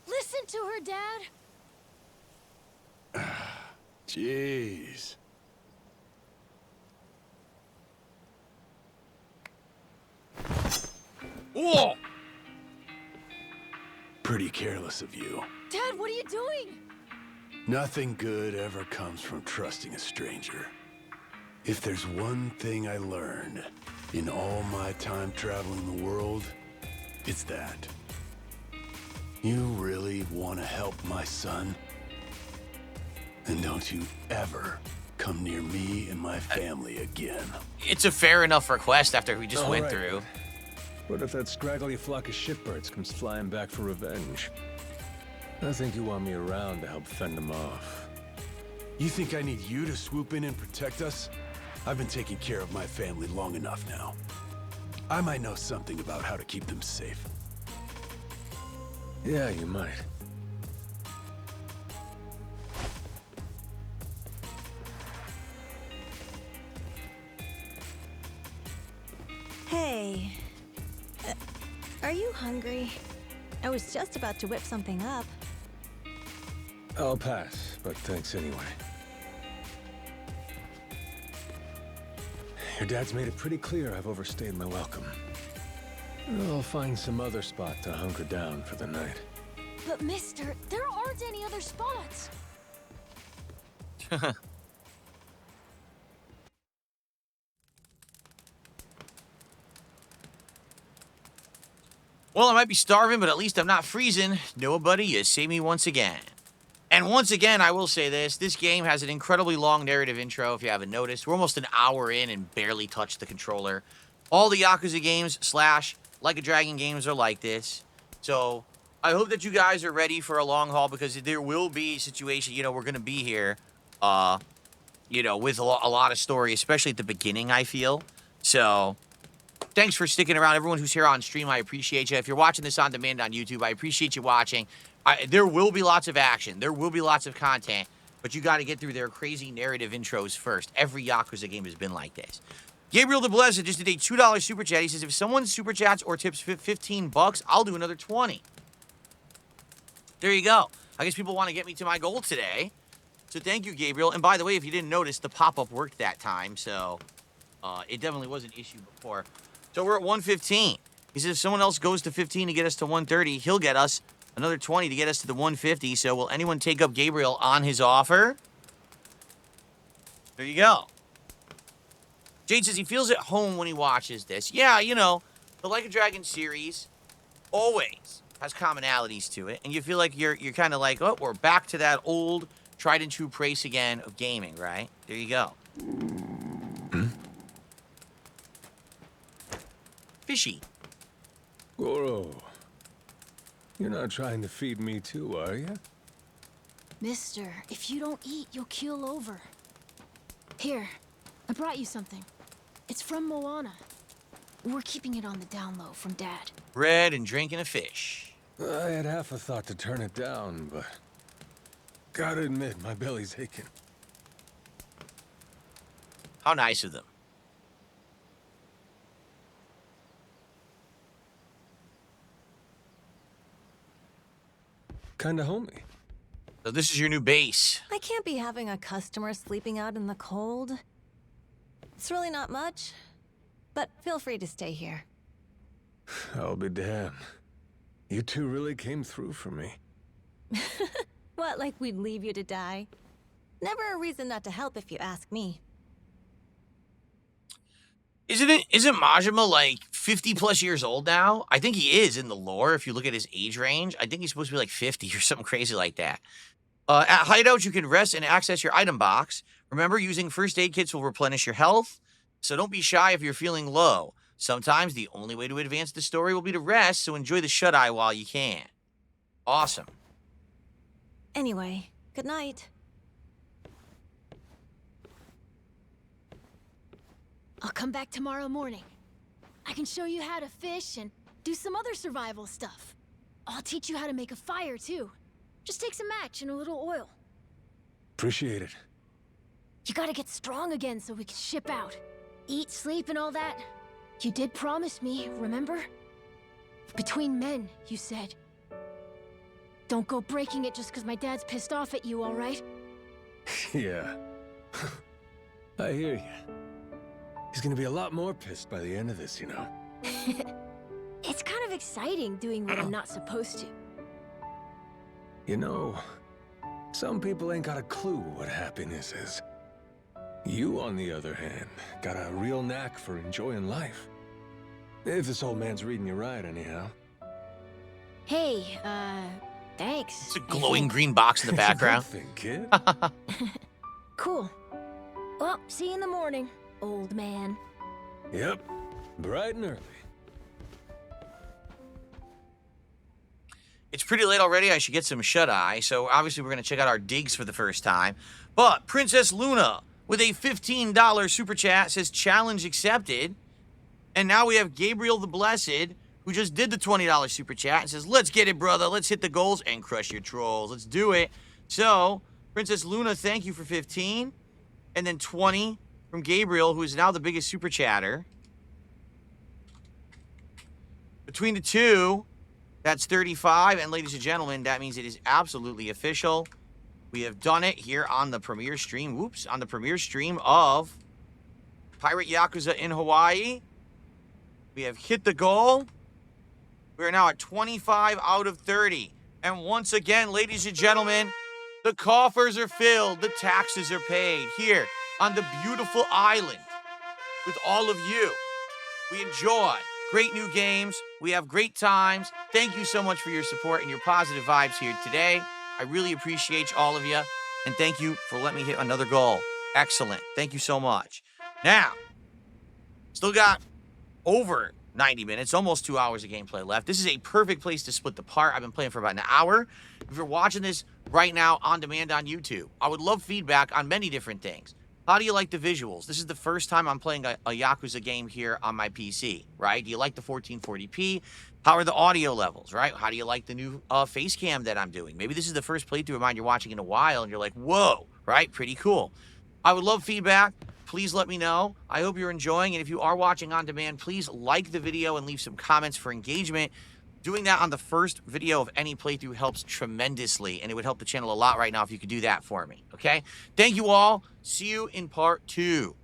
S3: Listen to her, Dad.
S6: Jeez.
S1: Whoa!
S6: Pretty careless of you.
S3: Dad, what are you doing?
S6: Nothing good ever comes from trusting a stranger. If there's one thing I learned in all my time traveling the world, it's that. You really want to help my son? Then don't you ever come near me and my family again.
S1: It's a fair enough request after we just
S2: All
S1: went
S2: right.
S1: through.
S2: What if that scraggly flock of shitbirds comes flying back for revenge? I think you want me around to help fend them off.
S6: You think I need you to swoop in and protect us? I've been taking care of my family long enough now. I might know something about how to keep them safe.
S2: Yeah, you might.
S8: Hey. Are you hungry? I was just about to whip something up.
S2: I'll pass, but thanks anyway. Your dad's made it pretty clear I've overstayed my welcome. I'll find some other spot to hunker down for the night.
S3: But mister, there aren't any other spots.
S1: Well, I might be starving, but at least I'm not freezing. Nobody, you see me once again. And once again, I will say this. This game has an incredibly long narrative intro, if you haven't noticed. We're almost an hour in and barely touched the controller. All the Yakuza games / Like a Dragon games are like this. So, I hope that you guys are ready for a long haul, because there will be a situation, we're going to be here, with a lot of story, especially at the beginning, I feel. So, thanks for sticking around. Everyone who's here on stream, I appreciate you. If you're watching this on demand on YouTube, I appreciate you watching. There will be lots of action. There will be lots of content. But you got to get through their crazy narrative intros first. Every Yakuza game has been like this. Gabriel de Blesa just did a $2 super chat. He says, if someone super chats or tips $15, I'll do another 20. There you go. I guess people want to get me to my goal today. So thank you, Gabriel. And by the way, if you didn't notice, the pop-up worked that time. So it definitely was an issue before. So we're at 115. He says if someone else goes to 15 to get us to 130, he'll get us another 20 to get us to the 150. So will anyone take up Gabriel on his offer? There you go. Jade says he feels at home when he watches this. Yeah, the Like a Dragon series always has commonalities to it. And you feel like you're kind of like, oh, we're back to that old tried and true place again of gaming, right? There you go. Fishy.
S2: Goro, you're not trying to feed me too, are you?
S3: Mister, if you don't eat, you'll keel over. Here, I brought you something. It's from Moana. We're keeping it on the down low from Dad.
S1: Bread and drinking a fish.
S2: I had half a thought to turn it down, but gotta admit, my belly's aching.
S1: How nice of them.
S2: Kinda homey.
S1: So this is your new base.
S8: I can't be having a customer sleeping out in the cold. It's really not much, but feel free to stay here.
S2: I'll be damned. You two really came through for me.
S8: What, like we'd leave you to die? Never a reason not to help if you ask me.
S1: Isn't Majima like 50 plus years old now? I think he is in the lore. If you look at his age range, I think he's supposed to be like 50 or something crazy like that. At Hideout, you can rest and access your item box. Remember, using first aid kits will replenish your health. So don't be shy if you're feeling low. Sometimes the only way to advance the story will be to rest, so enjoy the shut-eye while you can. Awesome.
S8: Anyway, good night.
S3: I'll come back tomorrow morning. I can show you how to fish and do some other survival stuff. I'll teach you how to make a fire, too. Just takes a match and a little oil.
S6: Appreciate it.
S3: You gotta get strong again so we can ship out. Eat, sleep, and all that. You did promise me, remember? Between men, you said. Don't go breaking it just because my dad's pissed off at you, all right?
S2: Yeah. I hear you. He's gonna be a lot more pissed by the end of this, you know.
S3: It's kind of exciting doing what I'm not supposed to.
S2: You know, some people ain't got a clue what happiness is. You, on the other hand, got a real knack for enjoying life. If this old man's reading you right, anyhow.
S3: Hey, thanks.
S1: It's a glowing green box in the background.
S2: Good thing, kid.
S3: Cool. Well, see you in the morning, old man.
S2: Yep, bright and early.
S1: It's pretty late already. I should get some shut-eye. So obviously we're going to check out our digs for the first time. But Princess Luna with a $15 super chat says challenge accepted. And now we have Gabriel the Blessed, who just did the $20 super chat and says, let's get it, brother. Let's hit the goals and crush your trolls. Let's do it. So Princess Luna, thank you for 15. And then 20 from Gabriel, who is now the biggest super chatter. Between the two, that's 35, and ladies and gentlemen, that means it is absolutely official. We have done it here on the premiere stream. Whoops, on the premiere stream of Pirate Yakuza in Hawaii. We have hit the goal. We are now at 25 out of 30. And once again, ladies and gentlemen, the coffers are filled. The taxes are paid here on the beautiful island with all of you. We enjoy great new games. We have great times. Thank you so much for your support and your positive vibes here today. I really appreciate all of you. And thank you for letting me hit another goal. Excellent. Thank you so much. Now, still got over 90 minutes, almost 2 hours of gameplay left. This is a perfect place to split the part. I've been playing for about an hour. If you're watching this right now on demand on YouTube, I would love feedback on many different things. How do you like the visuals? This is the first time I'm playing a Yakuza game here on my PC, right? Do you like the 1440p? How are the audio levels, right? How do you like the new face cam that I'm doing? Maybe this is the first playthrough of mine you're watching in a while, and you're like, whoa, right? Pretty cool. I would love feedback. Please let me know. I hope you're enjoying, and if you are watching on demand, please like the video and leave some comments for engagement. Doing that on the first video of any playthrough helps tremendously, and it would help the channel a lot right now if you could do that for me, okay? Thank you all. See you in part 2.